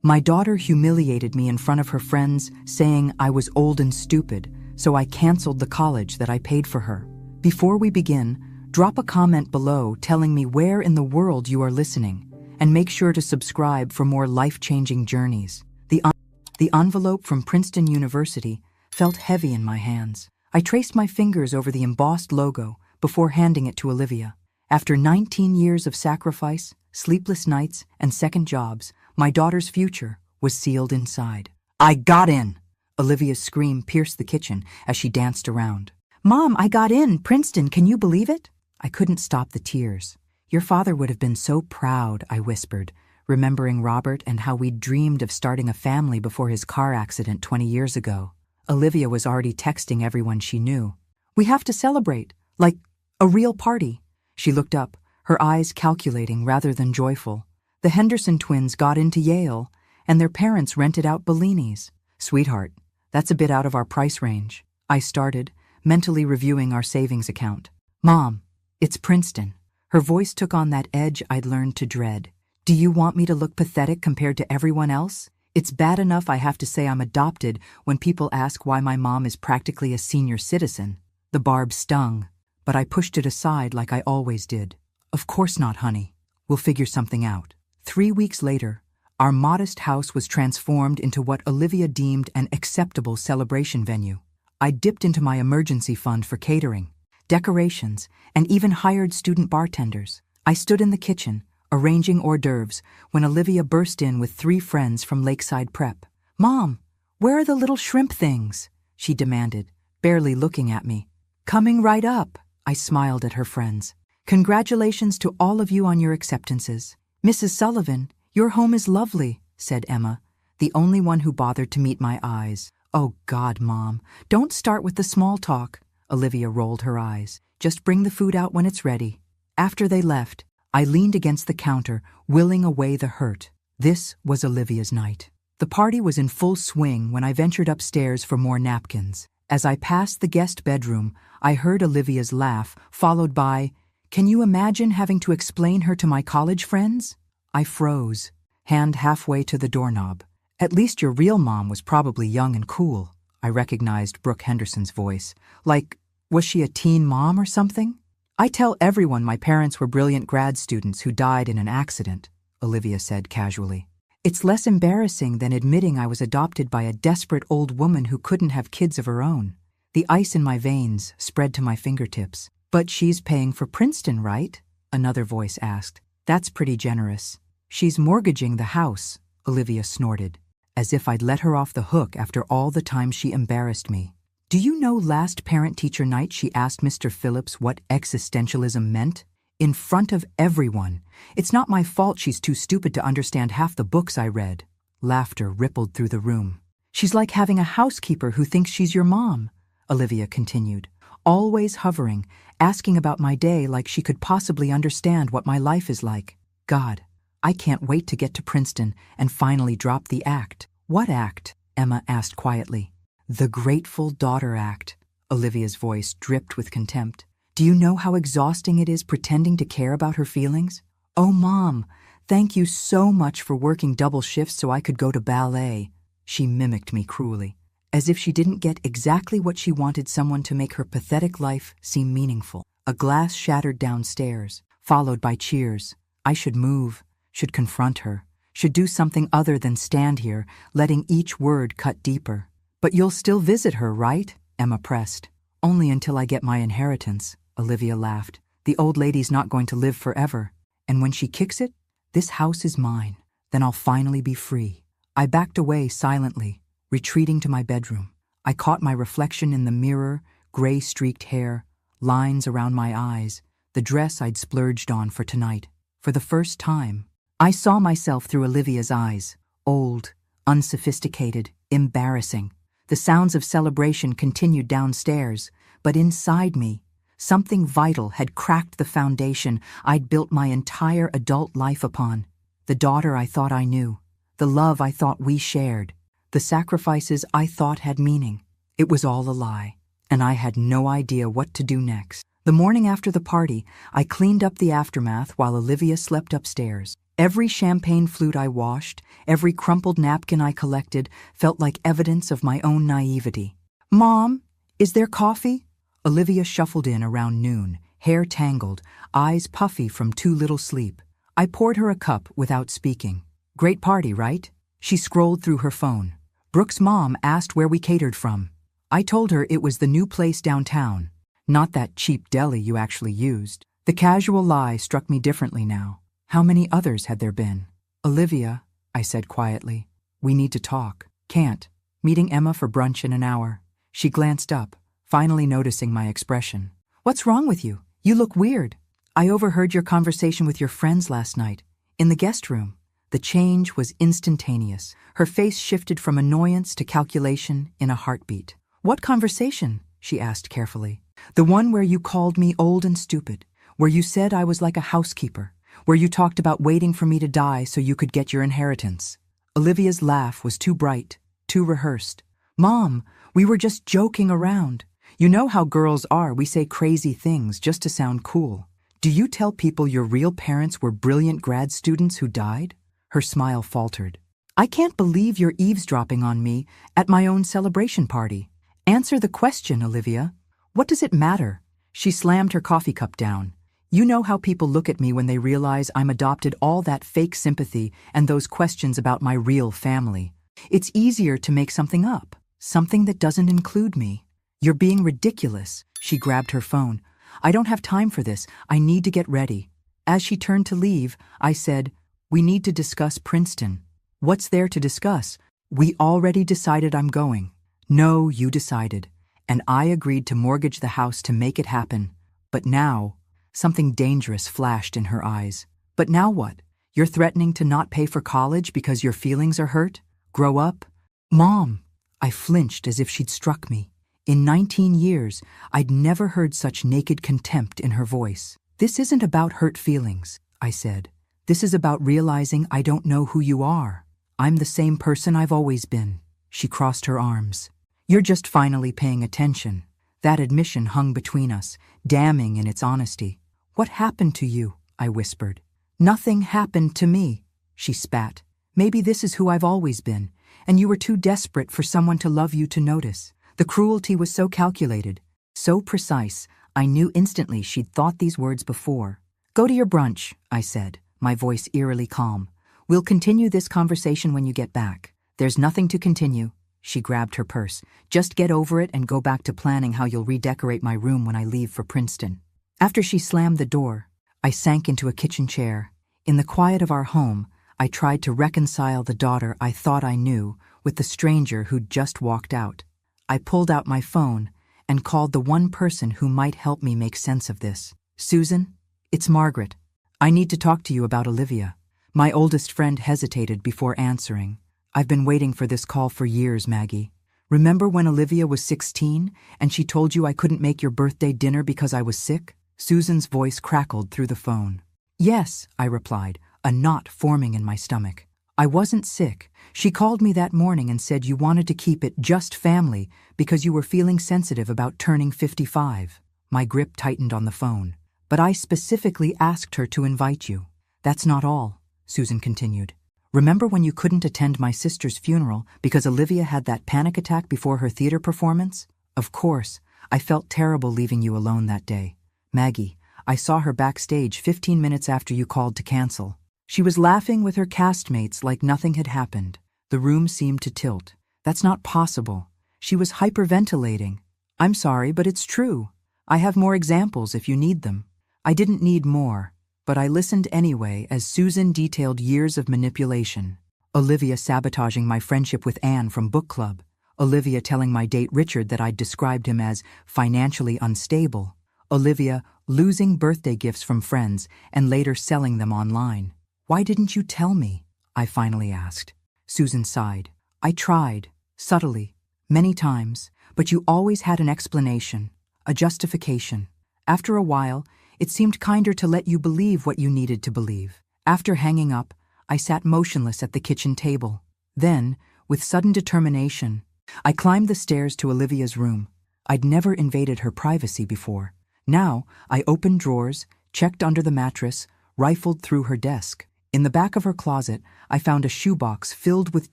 My daughter humiliated me in front of her friends, saying I was old and stupid, so I canceled the college that I paid for her. Before we begin, drop a comment below telling me where in the world you are listening, and make sure to subscribe for more life-changing journeys. The envelope from Princeton University felt heavy in my hands. I traced my fingers over the embossed logo before handing it to Olivia. After 19 years of sacrifice, sleepless nights, and second jobs, my daughter's future was sealed inside. I got in! Olivia's scream pierced the kitchen as she danced around. Mom, I got in! Princeton, can you believe it? I couldn't stop the tears. Your father would have been so proud, I whispered, remembering Robert and how we'd dreamed of starting a family before his car accident 20 years ago. Olivia was already texting everyone she knew. We have to celebrate, like a real party. She looked up, her eyes calculating rather than joyful. The Henderson twins got into Yale, and their parents rented out Bellini's. Sweetheart, that's a bit out of our price range. I started, mentally reviewing our savings account. Mom, it's Princeton. Her voice took on that edge I'd learned to dread. Do you want me to look pathetic compared to everyone else? It's bad enough I have to say I'm adopted when people ask why my mom is practically a senior citizen. The barb stung, but I pushed it aside like I always did. Of course not, honey. We'll figure something out. 3 weeks later, our modest house was transformed into what Olivia deemed an acceptable celebration venue. I dipped into my emergency fund for catering, decorations, and even hired student bartenders. I stood in the kitchen, arranging hors d'oeuvres, when Olivia burst in with 3 friends from Lakeside Prep. Mom, where are the little shrimp things? She demanded, barely looking at me. Coming right up, I smiled at her friends. Congratulations to all of you on your acceptances. Mrs. Sullivan, your home is lovely, said Emma, the only one who bothered to meet my eyes. Oh God, Mom, don't start with the small talk. Olivia rolled her eyes. Just bring the food out when it's ready. After they left, I leaned against the counter, willing away the hurt. This was Olivia's night. The party was in full swing when I ventured upstairs for more napkins. As I passed the guest bedroom, I heard Olivia's laugh, followed by, "Can you imagine having to explain her to my college friends?" I froze, hand halfway to the doorknob. At least your real mom was probably young and cool. I recognized Brooke Henderson's voice. Like, was she a teen mom or something? I tell everyone my parents were brilliant grad students who died in an accident, Olivia said casually. It's less embarrassing than admitting I was adopted by a desperate old woman who couldn't have kids of her own. The ice in my veins spread to my fingertips. But she's paying for Princeton, right? Another voice asked. That's pretty generous. She's mortgaging the house, Olivia snorted, as if I'd let her off the hook after all the time she embarrassed me. Do you know last parent-teacher night she asked Mr. Phillips what existentialism meant? In front of everyone. It's not my fault she's too stupid to understand half the books I read. Laughter rippled through the room. She's like having a housekeeper who thinks she's your mom, Olivia continued, always hovering, asking about my day like she could possibly understand what my life is like. God, I can't wait to get to Princeton and finally drop the act. What act? Emma asked quietly. The Grateful Daughter Act. Olivia's voice dripped with contempt. Do you know how exhausting it is pretending to care about her feelings? Oh, Mom, thank you so much for working double shifts so I could go to ballet. She mimicked me cruelly, as if she didn't get exactly what she wanted someone to make her pathetic life seem meaningful. A glass shattered downstairs, followed by cheers. I should move, should confront her, should do something other than stand here, letting each word cut deeper. But you'll still visit her, right? Emma pressed. Only until I get my inheritance, Olivia laughed. The old lady's not going to live forever. And when she kicks it, this house is mine. Then I'll finally be free. I backed away silently, retreating to my bedroom. I caught my reflection in the mirror, gray-streaked hair, lines around my eyes, the dress I'd splurged on for tonight. For the first time, I saw myself through Olivia's eyes. Old, unsophisticated, embarrassing. The sounds of celebration continued downstairs, but inside me, something vital had cracked the foundation I'd built my entire adult life upon. The daughter I thought I knew, the love I thought we shared, the sacrifices I thought had meaning. It was all a lie, and I had no idea what to do next. The morning after the party, I cleaned up the aftermath while Olivia slept upstairs. Every champagne flute I washed, every crumpled napkin I collected felt like evidence of my own naivety. "Mom, is there coffee?" Olivia shuffled in around noon, hair tangled, eyes puffy from too little sleep. I poured her a cup without speaking. "Great party, right?" She scrolled through her phone. "Brooke's mom asked where we catered from." I told her it was the new place downtown, not that cheap deli you actually used. The casual lie struck me differently now. How many others had there been? "Olivia," I said quietly, "we need to talk." "Can't. Meeting Emma for brunch in an hour." She glanced up, finally noticing my expression. "What's wrong with you? You look weird." "I overheard your conversation with your friends last night, in the guest room." The change was instantaneous. Her face shifted from annoyance to calculation in a heartbeat. "What conversation?" she asked carefully. "The one where you called me old and stupid, where you said I was like a housekeeper, where you talked about waiting for me to die so you could get your inheritance." Olivia's laugh was too bright, too rehearsed. "Mom, we were just joking around. You know how girls are, we say crazy things just to sound cool. Do you tell people your real parents were brilliant grad students who died?" Her smile faltered. "I can't believe you're eavesdropping on me at my own celebration party." "Answer the question, Olivia. What does it matter?" She slammed her coffee cup down. "You know how people look at me when they realize I'm adopted, all that fake sympathy and those questions about my real family. It's easier to make something up, something that doesn't include me." "You're being ridiculous." She grabbed her phone. "I don't have time for this. I need to get ready." As she turned to leave, I said, "We need to discuss Princeton." "What's there to discuss? We already decided I'm going." "No, you decided. And I agreed to mortgage the house to make it happen. But now..." Something dangerous flashed in her eyes. "But now what? You're threatening to not pay for college because your feelings are hurt? Grow up." "Mom!" I flinched as if she'd struck me. In 19 years, I'd never heard such naked contempt in her voice. "This isn't about hurt feelings," I said. "This is about realizing I don't know who you are. I'm the same person I've always been." She crossed her arms. "You're just finally paying attention." That admission hung between us, damning in its honesty. "What happened to you?" I whispered. "Nothing happened to me," she spat. "Maybe this is who I've always been, and you were too desperate for someone to love you to notice." The cruelty was so calculated, so precise, I knew instantly she'd thought these words before. "Go to your brunch," I said, my voice eerily calm. "We'll continue this conversation when you get back." "There's nothing to continue." She grabbed her purse. "Just get over it and go back to planning how you'll redecorate my room when I leave for Princeton." After she slammed the door, I sank into a kitchen chair. In the quiet of our home, I tried to reconcile the daughter I thought I knew with the stranger who'd just walked out. I pulled out my phone and called the one person who might help me make sense of this. "Susan, it's Margaret. I need to talk to you about Olivia." My oldest friend hesitated before answering. "I've been waiting for this call for years, Maggie. Remember when Olivia was 16 and she told you I couldn't make your birthday dinner because I was sick?" Susan's voice crackled through the phone. "Yes," I replied, a knot forming in my stomach. "I wasn't sick. She called me that morning and said you wanted to keep it just family because you were feeling sensitive about turning 55. My grip tightened on the phone. "But I specifically asked her to invite you." "That's not all," Susan continued. "Remember when you couldn't attend my sister's funeral because Olivia had that panic attack before her theater performance? Of course, I felt terrible leaving you alone that day. Maggie, I saw her backstage 15 minutes after you called to cancel. She was laughing with her castmates like nothing had happened. The room seemed to tilt. That's not possible. She was hyperventilating. I'm sorry, but it's true. I have more examples if you need them." I didn't need more, but I listened anyway as Susan detailed years of manipulation. Olivia sabotaging my friendship with Anne from book club. Olivia telling my date Richard that I'd described him as financially unstable. Olivia losing birthday gifts from friends and later selling them online. "Why didn't you tell me?" I finally asked. Susan sighed. "I tried, subtly, many times, but you always had an explanation, a justification. After a while, it seemed kinder to let you believe what you needed to believe." After hanging up, I sat motionless at the kitchen table. Then, with sudden determination, I climbed the stairs to Olivia's room. I'd never invaded her privacy before. Now, I opened drawers, checked under the mattress, rifled through her desk. In the back of her closet, I found a shoebox filled with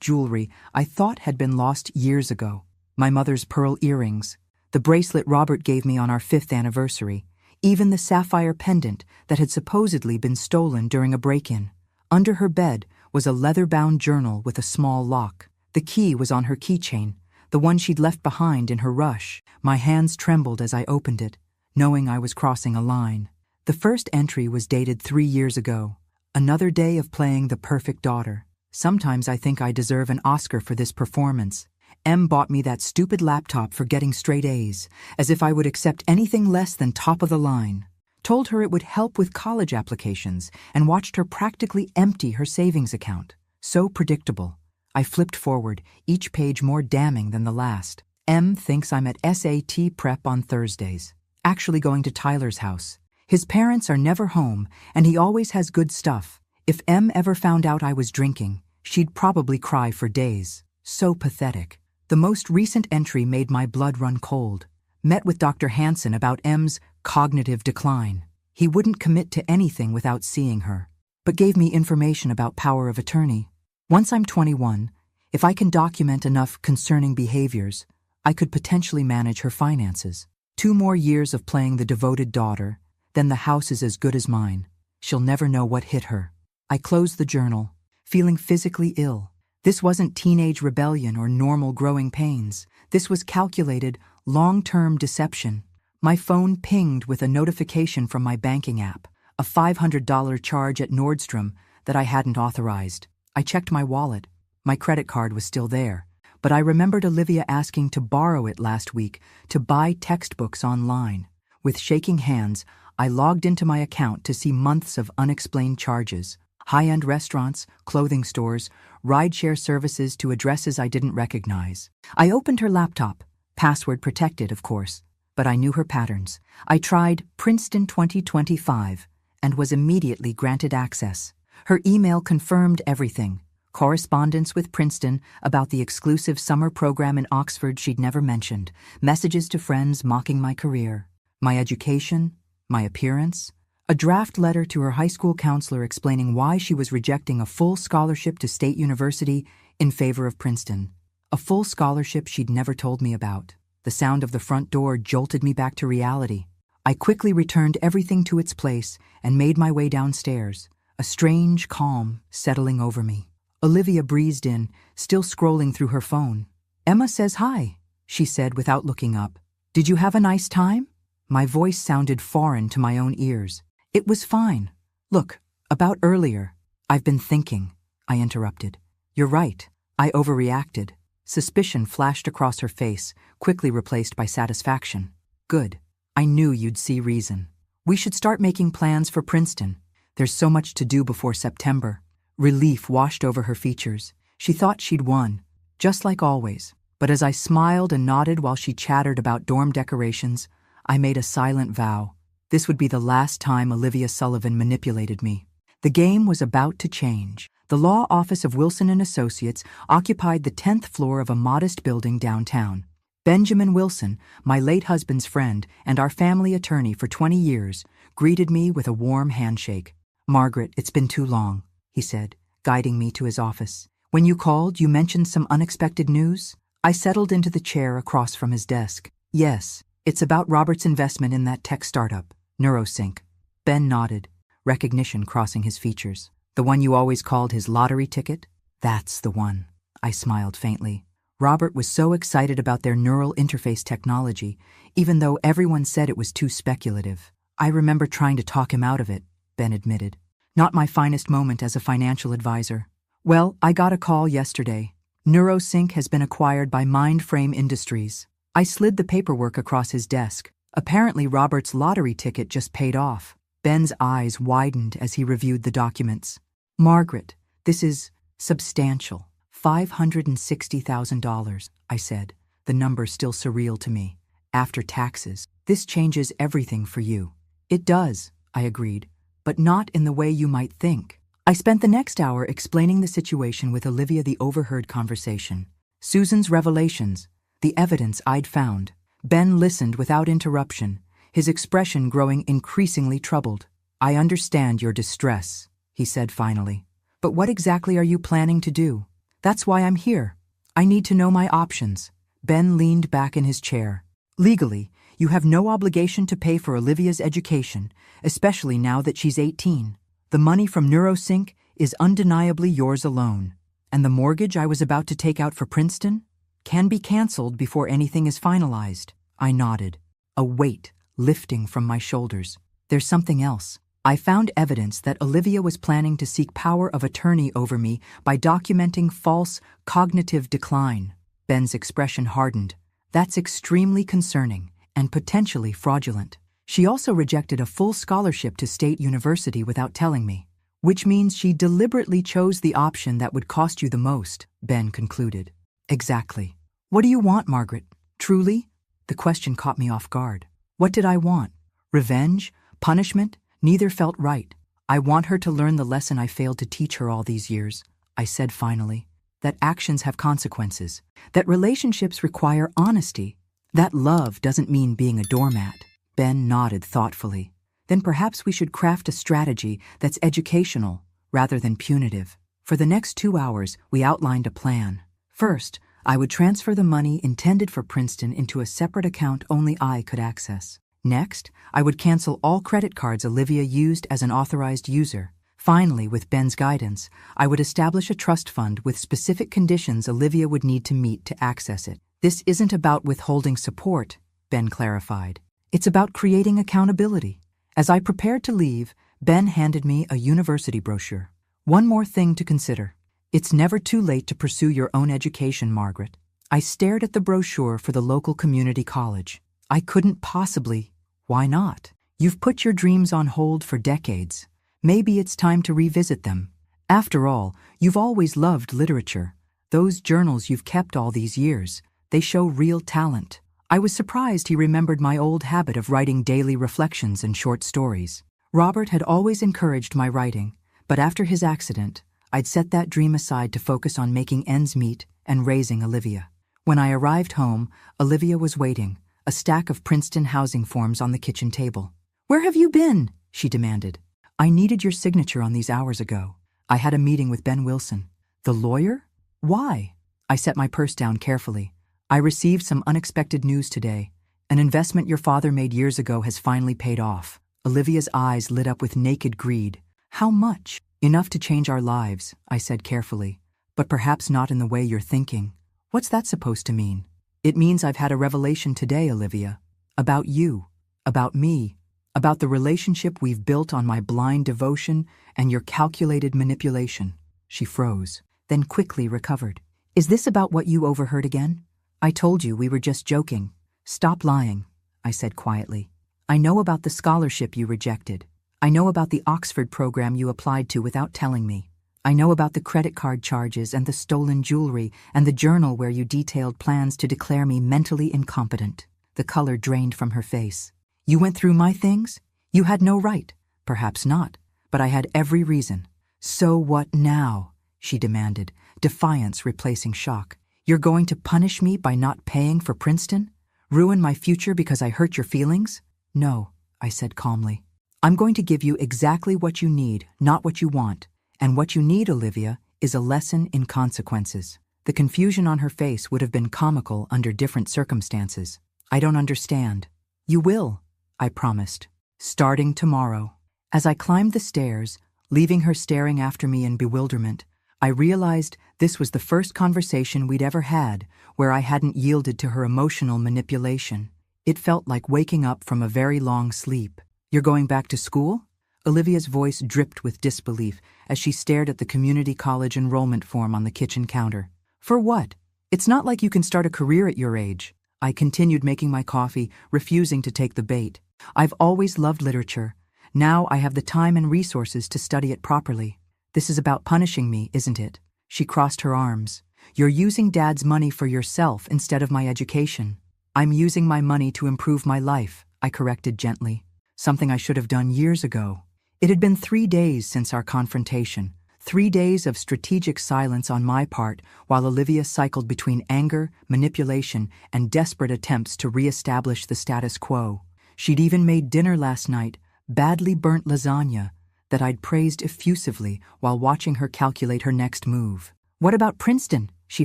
jewelry I thought had been lost years ago. My mother's pearl earrings, the bracelet Robert gave me on our 5th anniversary, even the sapphire pendant that had supposedly been stolen during a break-in. Under her bed was a leather-bound journal with a small lock. The key was on her keychain, the one she'd left behind in her rush. My hands trembled as I opened it, knowing I was crossing a line. The first entry was dated 3 years ago. Another day of playing the perfect daughter. Sometimes I think I deserve an Oscar for this performance. Em bought me that stupid laptop for getting straight A's, as if I would accept anything less than top of the line. Told her it would help with college applications, and watched her practically empty her savings account. So predictable. I flipped forward, each page more damning than the last. Em thinks I'm at SAT prep on Thursdays, actually going to Tyler's house. His parents are never home, and he always has good stuff. If Em ever found out I was drinking, she'd probably cry for days. So pathetic. The most recent entry made my blood run cold. Met with Dr. Hansen about Em's cognitive decline. He wouldn't commit to anything without seeing her, but gave me information about power of attorney. Once I'm 21, if I can document enough concerning behaviors, I could potentially manage her finances. 2 more years of playing the devoted daughter, then the house is as good as mine. She'll never know what hit her. I closed the journal, feeling physically ill. This wasn't teenage rebellion or normal growing pains. This was calculated, long-term deception. My phone pinged with a notification from my banking app, a $500 charge at Nordstrom that I hadn't authorized. I checked my wallet. My credit card was still there, but I remembered Olivia asking to borrow it last week to buy textbooks online. With shaking hands, I logged into my account to see months of unexplained charges. High-end restaurants, clothing stores, rideshare services to addresses I didn't recognize. I opened her laptop, password protected, of course, but I knew her patterns. I tried Princeton 2025 and was immediately granted access. Her email confirmed everything. Correspondence with Princeton about the exclusive summer program in Oxford she'd never mentioned. Messages to friends mocking my career, my education, my appearance. A draft letter to her high school counselor explaining why she was rejecting a full scholarship to State University in favor of Princeton. A full scholarship she'd never told me about. The sound of the front door jolted me back to reality. I quickly returned everything to its place and made my way downstairs, a strange calm settling over me. Olivia breezed in, still scrolling through her phone. "Emma says hi," she said without looking up. "Did you have a nice time?" My voice sounded foreign to my own ears. "It was fine. Look, about earlier." "I've been thinking," I interrupted. "You're right. I overreacted." Suspicion flashed across her face, quickly replaced by satisfaction. "Good. I knew you'd see reason. We should start making plans for Princeton. There's so much to do before September." Relief washed over her features. She thought she'd won, just like always. But as I smiled and nodded while she chattered about dorm decorations, I made a silent vow. This would be the last time Olivia Sullivan manipulated me. The game was about to change. The law office of Wilson & Associates occupied the 10th floor of a modest building downtown. Benjamin Wilson, my late husband's friend and our family attorney for 20 years, greeted me with a warm handshake. "Margaret, it's been too long," he said, guiding me to his office. "When you called, you mentioned some unexpected news?" I settled into the chair across from his desk. "Yes, it's about Robert's investment in that tech startup, Neurosync." Ben nodded, recognition crossing his features. "The one you always called his lottery ticket?" "That's the one." I smiled faintly. Robert was so excited about their neural interface technology, even though everyone said it was too speculative. "I remember trying to talk him out of it," Ben admitted. "Not my finest moment as a financial advisor." "Well, I got a call yesterday. Neurosync has been acquired by Mindframe Industries." I slid the paperwork across his desk. Apparently Robert's lottery ticket just paid off. Ben's eyes widened as he reviewed the documents. "Margaret, this is substantial. $560,000, I said, the number still surreal to me. "After taxes. This changes everything for you." "It does," I agreed, "but not in the way you might think." I spent the next hour explaining the situation with Olivia, the overheard conversation, Susan's revelations, the evidence I'd found. Ben listened without interruption, his expression growing increasingly troubled. "I understand your distress," he said finally. But what exactly are you planning to do? That's why I'm here. I need to know my options. Ben leaned back in his chair. Legally, you have no obligation to pay for Olivia's education, especially now that she's 18. The money from NeuroSync is undeniably yours alone. And the mortgage I was about to take out for Princeton can be canceled before anything is finalized. I nodded, a weight lifting from my shoulders. There's something else. I found evidence that Olivia was planning to seek power of attorney over me by documenting false cognitive decline. Ben's expression hardened. That's extremely concerning and potentially fraudulent. She also rejected a full scholarship to State University without telling me, which means she deliberately chose the option that would cost you the most, Ben concluded. Exactly. What do you want, Margaret? Truly? The question caught me off guard. What did I want? Revenge? Punishment? Neither felt right. I want her to learn the lesson I failed to teach her all these years, I said finally. That actions have consequences. That relationships require honesty. That love doesn't mean being a doormat. Ben nodded thoughtfully. Then perhaps we should craft a strategy that's educational rather than punitive. For the next 2 hours, we outlined a plan. First, I would transfer the money intended for Princeton into a separate account only I could access. Next, I would cancel all credit cards Olivia used as an authorized user. Finally, with Ben's guidance, I would establish a trust fund with specific conditions Olivia would need to meet to access it. This isn't about withholding support, Ben clarified. It's about creating accountability. As I prepared to leave, Ben handed me a university brochure. One more thing to consider. It's never too late to pursue your own education, Margaret. I stared at the brochure for the local community college. I couldn't possibly. Why not? You've put your dreams on hold for decades. Maybe it's time to revisit them. After all, you've always loved literature. Those journals you've kept all these years, they show real talent. I was surprised he remembered my old habit of writing daily reflections and short stories. Robert had always encouraged my writing, but after his accident, I'd set that dream aside to focus on making ends meet and raising Olivia. When I arrived home, Olivia was waiting, a stack of Princeton housing forms on the kitchen table. "Where have you been?" she demanded. "I needed your signature on these hours ago. I had a meeting with Ben Wilson." "The lawyer? Why?" I set my purse down carefully. "I received some unexpected news today. An investment your father made years ago has finally paid off." Olivia's eyes lit up with naked greed. "How much?" "Enough to change our lives," I said carefully. "But perhaps not in the way you're thinking." "What's that supposed to mean?" "It means I've had a revelation today, Olivia. About you. About me. About the relationship we've built on my blind devotion and your calculated manipulation." She froze, then quickly recovered. "Is this about what you overheard again?" "I told you we were just joking." "Stop lying," I said quietly. "I know about the scholarship you rejected. I know about the Oxford program you applied to without telling me. I know about the credit card charges and the stolen jewelry and the journal where you detailed plans to declare me mentally incompetent." The color drained from her face. "You went through my things? You had no right." "Perhaps not, but I had every reason." "So what now?" she demanded, defiance replacing shock. "You're going to punish me by not paying for Princeton? Ruin my future because I hurt your feelings?" "No," I said calmly. "I'm going to give you exactly what you need, not what you want. And what you need, Olivia, is a lesson in consequences." The confusion on her face would have been comical under different circumstances. "I don't understand." "You will," I promised. "Starting tomorrow." As I climbed the stairs, leaving her staring after me in bewilderment, I realized this was the first conversation we'd ever had where I hadn't yielded to her emotional manipulation. It felt like waking up from a very long sleep. "You're going back to school?" Olivia's voice dripped with disbelief as she stared at the community college enrollment form on the kitchen counter. "For what? It's not like you can start a career at your age." I continued making my coffee, refusing to take the bait. "I've always loved literature. Now I have the time and resources to study it properly." "This is about punishing me, isn't it?" She crossed her arms. "You're using Dad's money for yourself instead of my education." "I'm using my money to improve my life," I corrected gently. Something I should have done years ago. It had been 3 days since our confrontation, 3 days of strategic silence on my part while Olivia cycled between anger, manipulation, and desperate attempts to re-establish the status quo. She'd even made dinner last night, badly burnt lasagna, that I'd praised effusively while watching her calculate her next move. "What about Princeton?" she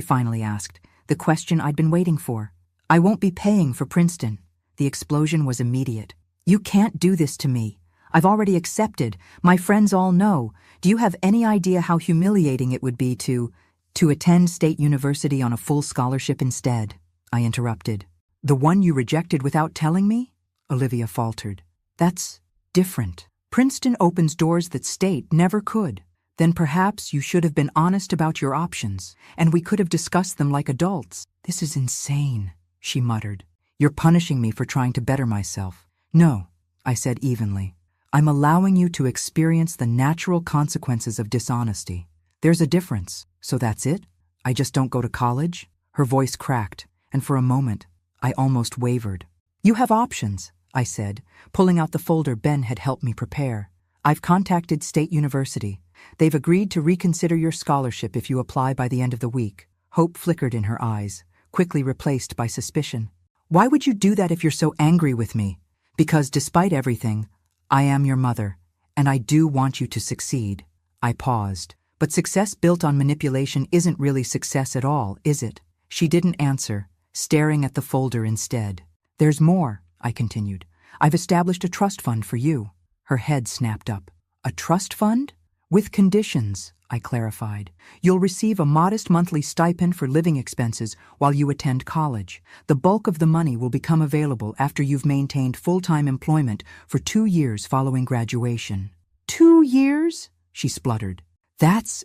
finally asked, the question I'd been waiting for. "I won't be paying for Princeton." The explosion was immediate. "You can't do this to me. I've already accepted. My friends all know. Do you have any idea how humiliating it would be to attend State University on a full scholarship instead?" I interrupted. "The one you rejected without telling me?" Olivia faltered. "That's different. Princeton opens doors that State never could. Then perhaps you should have been honest about your options, and we could have discussed them like adults." "This is insane," she muttered. "You're punishing me for trying to better myself." "No," I said evenly. "I'm allowing you to experience the natural consequences of dishonesty. There's a difference, so that's it? I just don't go to college?" Her voice cracked, and for a moment, I almost wavered. "You have options," I said, pulling out the folder Ben had helped me prepare. "I've contacted State University. They've agreed to reconsider your scholarship if you apply by the end of the week." Hope flickered in her eyes, quickly replaced by suspicion. "Why would you do that if you're so angry with me?" "Because despite everything, I am your mother, and I do want you to succeed." I paused. "But success built on manipulation isn't really success at all, is it?" She didn't answer, staring at the folder instead. "There's more," I continued. "I've established a trust fund for you." Her head snapped up. "A trust fund?" "With conditions," I clarified. "You'll receive a modest monthly stipend for living expenses while you attend college. The bulk of the money will become available after you've maintained full-time employment for 2 years following graduation." "2 years?" she spluttered. That's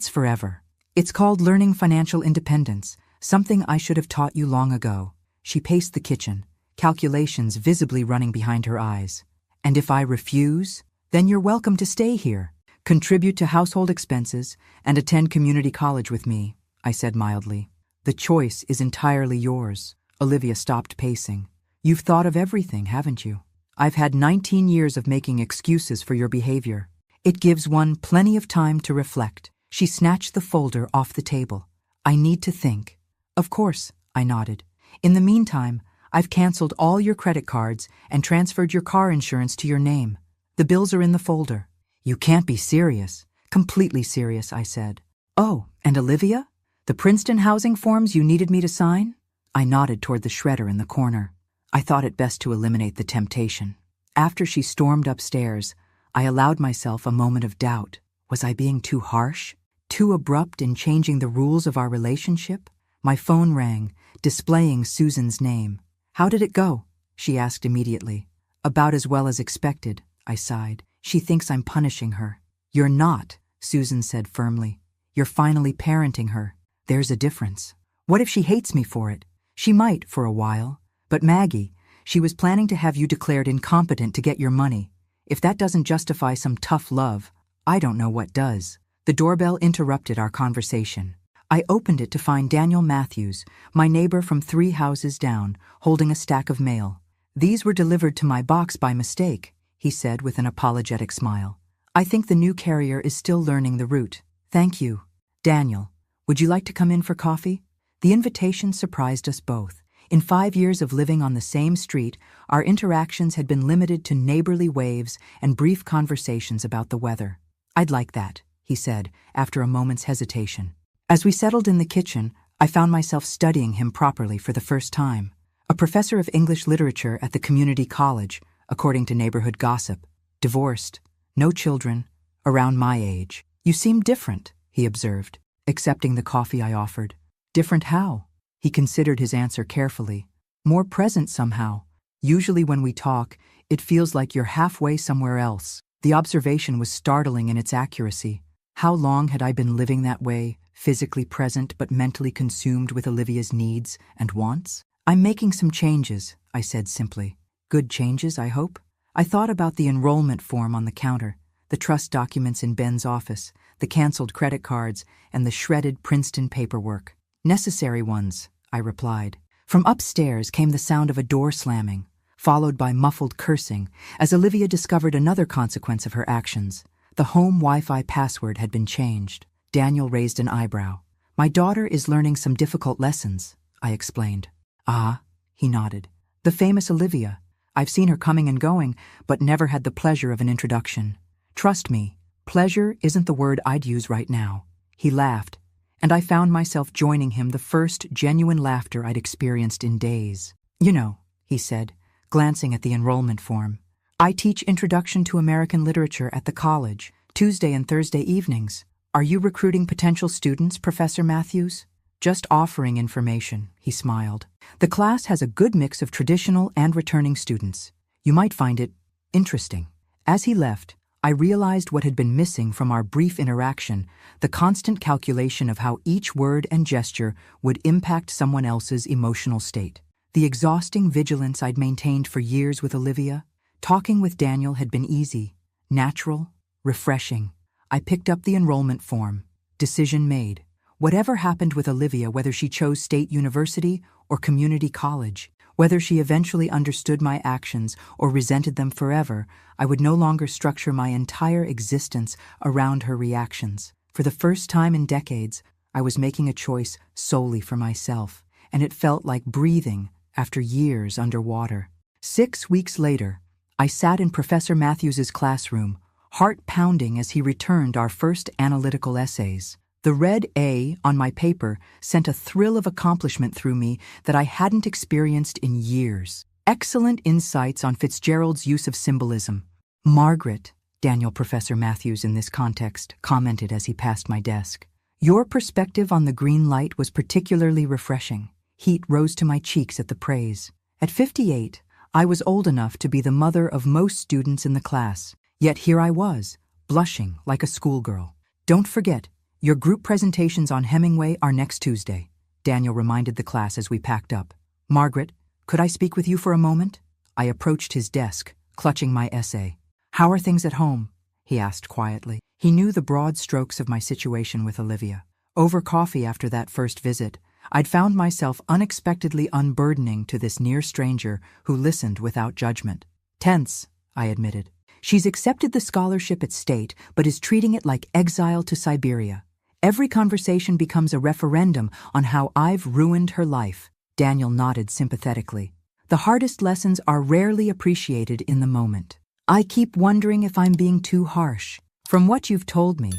forever. It's called learning financial independence, something I should have taught you long ago." She paced the kitchen, calculations visibly running behind her eyes. "And if I refuse, then you're welcome to stay here, contribute to household expenses, and attend community college with me," I said mildly. "The choice is entirely yours." Olivia stopped pacing. "You've thought of everything, haven't you? I've had 19 years of making excuses for your behavior. It gives one plenty of time to reflect." She snatched the folder off the table. "I need to think." "Of course," I nodded. "In the meantime, I've canceled all your credit cards and transferred your car insurance to your name. The bills are in the folder." "You can't be serious." "Completely serious," I said. "Oh, and Olivia? The Princeton housing forms you needed me to sign?" I nodded toward the shredder in the corner. I thought it best to eliminate the temptation. After she stormed upstairs, I allowed myself a moment of doubt. Was I being too harsh? Too abrupt in changing the rules of our relationship? My phone rang, displaying Susan's name. "How did it go?" she asked immediately. "About as well as expected," I sighed. "She thinks I'm punishing her." "You're not," Susan said firmly. "You're finally parenting her. There's a difference." "What if she hates me for it?" "She might for a while. But Maggie, she was planning to have you declared incompetent to get your money. If that doesn't justify some tough love, I don't know what does." The doorbell interrupted our conversation. I opened it to find Daniel Matthews, my neighbor from 3 houses down, holding a stack of mail. "These were delivered to my box by mistake," he said with an apologetic smile. "I think the new carrier is still learning the route." "Thank you." "Daniel, would you like to come in for coffee?" The invitation surprised us both. In 5 years of living on the same street, our interactions had been limited to neighborly waves and brief conversations about the weather. "I'd like that," he said, after a moment's hesitation. As we settled in the kitchen, I found myself studying him properly for the first time. A professor of English literature at the community college, according to neighborhood gossip. Divorced, no children, around my age. "You seem different," he observed, accepting the coffee I offered. "Different how?" He considered his answer carefully. "More present somehow. Usually when we talk, it feels like you're halfway somewhere else." The observation was startling in its accuracy. How long had I been living that way, physically present but mentally consumed with Olivia's needs and wants? "I'm making some changes," I said simply. "Good changes, I hope?" I thought about the enrollment form on the counter, the trust documents in Ben's office, the canceled credit cards, and the shredded Princeton paperwork. "Necessary ones," I replied. From upstairs came the sound of a door slamming, followed by muffled cursing, as Olivia discovered another consequence of her actions. The home Wi-Fi password had been changed. Daniel raised an eyebrow. "My daughter is learning some difficult lessons," I explained. "Ah," he nodded. "The famous Olivia. I've seen her coming and going, but never had the pleasure of an introduction. Trust me, pleasure isn't the word I'd use right now. He laughed, and I found myself joining him, the first genuine laughter I'd experienced in days. You know, he said, glancing at the enrollment form, I teach Introduction to American Literature at the college, Tuesday and Thursday evenings. Are you recruiting potential students, Professor Matthews? Just offering information, he smiled. The class has a good mix of traditional and returning students. You might find it interesting. As he left, I realized what had been missing from our brief interaction, the constant calculation of how each word and gesture would impact someone else's emotional state. The exhausting vigilance I'd maintained for years with Olivia, talking with Daniel had been easy, natural, refreshing. I picked up the enrollment form. Decision made. Whatever happened with Olivia, whether she chose state university or community college, whether she eventually understood my actions or resented them forever, I would no longer structure my entire existence around her reactions. For the first time in decades, I was making a choice solely for myself, and it felt like breathing after years underwater. 6 weeks later, I sat in Professor Matthews's classroom, heart pounding as he returned our first analytical essays. The red A on my paper sent a thrill of accomplishment through me that I hadn't experienced in years. Excellent insights on Fitzgerald's use of symbolism. Margaret, Daniel Professor Matthews in this context, commented as he passed my desk. Your perspective on the green light was particularly refreshing. Heat rose to my cheeks at the praise. At 58, I was old enough to be the mother of most students in the class, yet here I was, blushing like a schoolgirl. Don't forget, your group presentations on Hemingway are next Tuesday, Daniel reminded the class as we packed up. Margaret, could I speak with you for a moment? I approached his desk, clutching my essay. How are things at home? He asked quietly. He knew the broad strokes of my situation with Olivia. Over coffee after that first visit, I'd found myself unexpectedly unburdening to this near stranger who listened without judgment. Tense, I admitted. She's accepted the scholarship at State, but is treating it like exile to Siberia. Every conversation becomes a referendum on how I've ruined her life. Daniel nodded sympathetically. The hardest lessons are rarely appreciated in the moment. I keep wondering if I'm being too harsh. From what you've told me,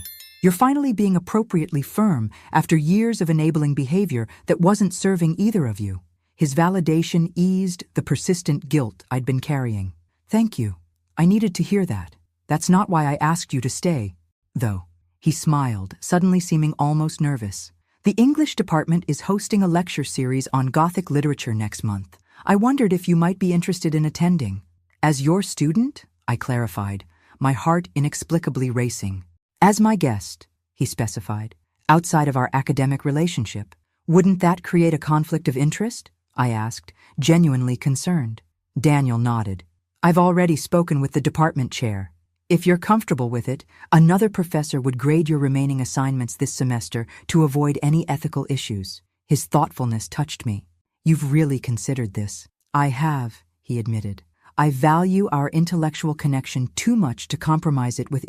you're finally being appropriately firm after years of enabling behavior that wasn't serving either of you. His validation eased the persistent guilt I'd been carrying. Thank you. I needed to hear that. That's not why I asked you to stay, though. He smiled, suddenly seeming almost nervous. The English department is hosting a lecture series on Gothic literature next month. I wondered if you might be interested in attending. As your student? I clarified, my heart inexplicably racing. As my guest, he specified, outside of our academic relationship. Wouldn't that create a conflict of interest? I asked, genuinely concerned. Daniel nodded. I've already spoken with the department chair. If you're comfortable with it, another professor would grade your remaining assignments this semester to avoid any ethical issues. His thoughtfulness touched me. You've really considered this. I have, he admitted. I value our intellectual connection too much to compromise it with